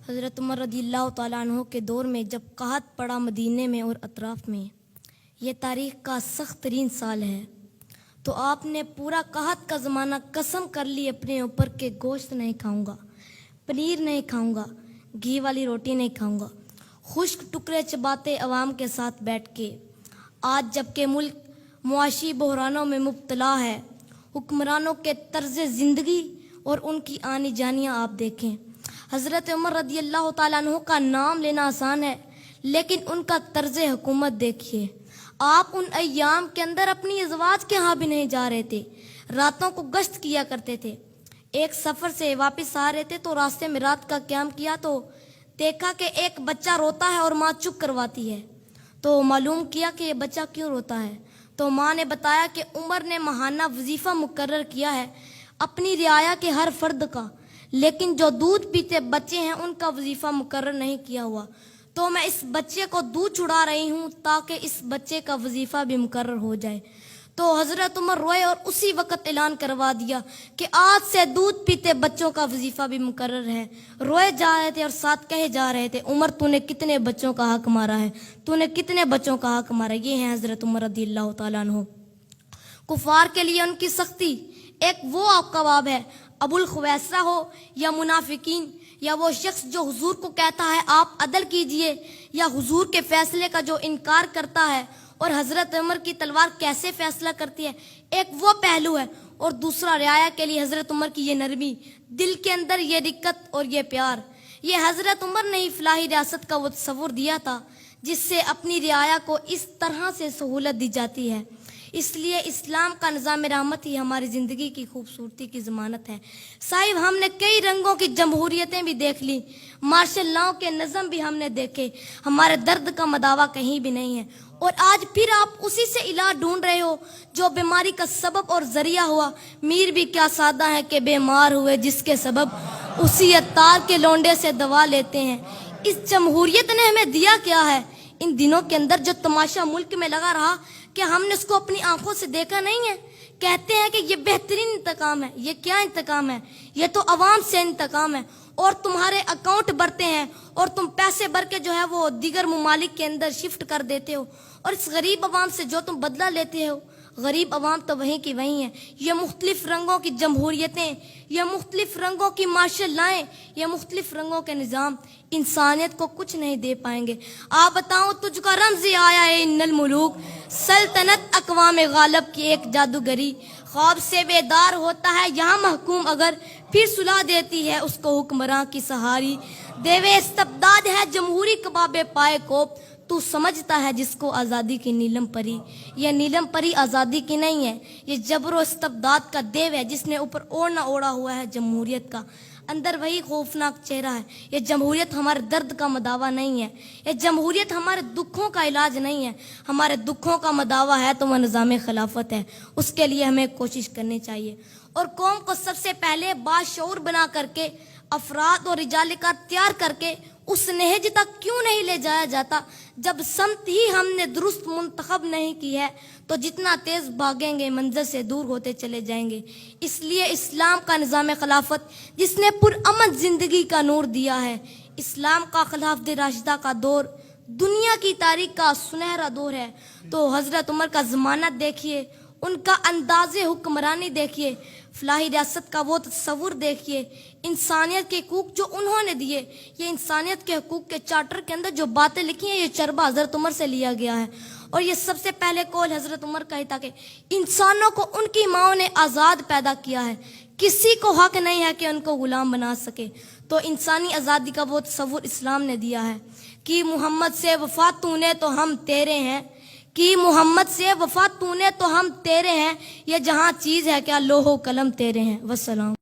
حضرت عمر رضی اللہ تعالیٰ عنہ کے دور میں جب قحط پڑا مدینے میں اور اطراف میں، یہ تاریخ کا سخت ترین سال ہے، تو آپ نے پورا قحط کا زمانہ قسم کر لی اپنے اوپر کہ گوشت نہیں کھاؤں گا، پنیر نہیں کھاؤں گا، گھی والی روٹی نہیں کھاؤں گا، خشک ٹکڑے چباتے عوام کے ساتھ بیٹھ کے۔ آج جب کہ ملک معاشی بحرانوں میں مبتلا ہے، حکمرانوں کے طرز زندگی اور ان کی آنی جانیاں آپ دیکھیں۔ حضرت عمر رضی اللہ تعالیٰ عنہ کا نام لینا آسان ہے، لیکن ان کا طرز حکومت دیکھیے۔ آپ ان ایام کے اندر اپنی ازواج کے ہاں بھی نہیں جا رہے تھے، راتوں کو گشت کیا کرتے تھے۔ ایک سفر سے واپس آ رہے تھے تو راستے میں رات کا قیام کیا تو دیکھا کہ ایک بچہ روتا ہے اور ماں چپ کرواتی ہے، تو معلوم کیا کہ یہ بچہ کیوں روتا ہے، تو ماں نے بتایا کہ عمر نے ماہانہ وظیفہ مقرر کیا ہے اپنی رعایا کے ہر فرد کا، لیکن جو دودھ پیتے بچے ہیں ان کا وظیفہ مقرر نہیں کیا ہوا، تو میں اس بچے کو دودھ چھڑا رہی ہوں تاکہ اس بچے کا وظیفہ بھی مقرر ہو جائے۔ تو حضرت عمر روئے اور اسی وقت اعلان کروا دیا کہ آج سے دودھ پیتے بچوں کا وظیفہ بھی مقرر ہے۔ روئے جا رہے تھے اور ساتھ کہے جا رہے تھے، عمر تو نے کتنے بچوں کا حق مارا ہے، تو نے کتنے بچوں کا حق مارا ہے۔ یہ ہیں حضرت عمر رضی اللہ تعالیٰ عنہ۔ کفار کے لیے ان کی سختی ایک وہ کباب ہے، ابو الخویسرہ ہو یا منافقین یا وہ شخص جو حضور کو کہتا ہے آپ عدل کیجئے، یا حضور کے فیصلے کا جو انکار کرتا ہے، اور حضرت عمر کی تلوار کیسے فیصلہ کرتی ہے، ایک وہ پہلو ہے، اور دوسرا رعایا کے لیے حضرت عمر کی یہ نرمی، دل کے اندر یہ رقت اور یہ پیار۔ یہ حضرت عمر نے ہی فلاحی ریاست کا وہ تصور دیا تھا جس سے اپنی رعایا کو اس طرح سے سہولت دی جاتی ہے۔ اس لیے اسلام کا نظام رحمت ہی ہماری زندگی کی خوبصورتی کی ضمانت ہے۔ صاحب ہم نے کئی رنگوں کی جمہوریتیں بھی دیکھ لی، مارشل لاؤ کے نظم بھی ہم نے دیکھے، ہمارے درد کا مداوا کہیں بھی نہیں ہے، اور آج پھر آپ اسی سے علاج ڈھونڈ رہے ہو جو بیماری کا سبب اور ذریعہ ہوا۔ میر بھی کیا سادہ ہے کہ بیمار ہوئے جس کے سبب اسی عطار کے لونڈے سے دوا لیتے ہیں۔ اس جمہوریت نے ہمیں دیا کیا ہے؟ ان دنوں کے اندر جو تماشا ملک میں لگا رہا کہ ہم نے اس کو اپنی آنکھوں سے دیکھا نہیں ہے۔ کہتے ہیں کہ یہ بہترین انتقام ہے، یہ کیا انتقام ہے؟ یہ تو عوام سے انتقام ہے، اور تمہارے اکاؤنٹ بھرتے ہیں اور تم پیسے بھر کے جو ہے وہ دیگر ممالک کے اندر شفٹ کر دیتے ہو، اور اس غریب عوام سے جو تم بدلہ لیتے ہو، غریب عوام تو وہیں کی وہیں ہیں۔ یہ مختلف رنگوں کی جمہوریتیں، یہ مختلف رنگوں کی مارشل لائیں، یہ مختلف رنگوں کے نظام انسانیت کو کچھ نہیں دے پائیں گے۔ آپ بتاؤ تجھ کا رمز آیا ہے ان الملوک، سلطنت اقوام غالب کی ایک جادوگری، خواب سے بیدار ہوتا ہے یہاں محکوم اگر پھر سلا دیتی ہے اس کو حکمراں کی سہاری، دیوے استبداد ہے جمہوری کباب پائے کوپ، تو سمجھتا ہے جس کو آزادی کی نیلم پری۔ یہ نیلم پری آزادی کی نہیں ہے، یہ جبر و استبداد کا دیو ہے جس نے اوپر اوڑھنا اوڑھا ہوا ہے جمہوریت کا، اندر وہی خوفناک چہرہ ہے۔ یہ جمہوریت ہمارے درد کا مداوا نہیں ہے، یہ جمہوریت ہمارے دکھوں کا علاج نہیں ہے، ہمارے دکھوں کا مداوا ہے تو وہ نظام خلافت ہے۔ اس کے لیے ہمیں کوشش کرنی چاہیے، اور قوم کو سب سے پہلے باشعور بنا کر کے، افراد اور رجال کار تیار کر کے اس نہج تک کیوں نہیں لے جایا جاتا؟ جب سمت ہی ہم نے درست منتخب نہیں کی ہے تو جتنا تیز بھاگیں گے منزل سے دور ہوتے چلے جائیں گے۔ اس لیے اسلام کا نظام خلافت جس نے پرامن زندگی کا نور دیا ہے، اسلام کا خلافت راشدہ کا دور دنیا کی تاریخ کا سنہرا دور ہے۔ تو حضرت عمر کا زمانہ دیکھیے، ان کا انداز حکمرانی دیکھیے، فلاحی ریاست کا وہ تصور دیکھیے، انسانیت کے حقوق جو انہوں نے دیے۔ یہ انسانیت کے حقوق کے چارٹر کے اندر جو باتیں لکھی ہیں، یہ چربہ حضرت عمر سے لیا گیا ہے، اور یہ سب سے پہلے قول حضرت عمر کا ہی تھا کہ انسانوں کو ان کی ماں نے آزاد پیدا کیا ہے، کسی کو حق نہیں ہے کہ ان کو غلام بنا سکے۔ تو انسانی آزادی کا وہ تصور اسلام نے دیا ہے کہ محمد سے وفا تو نے تو ہم تیرے ہیں، کہ محمد سے وفا تو نے تو ہم تیرے ہیں، یہ جہاں چیز ہے کیا لوح و قلم تیرے ہیں۔ والسلام۔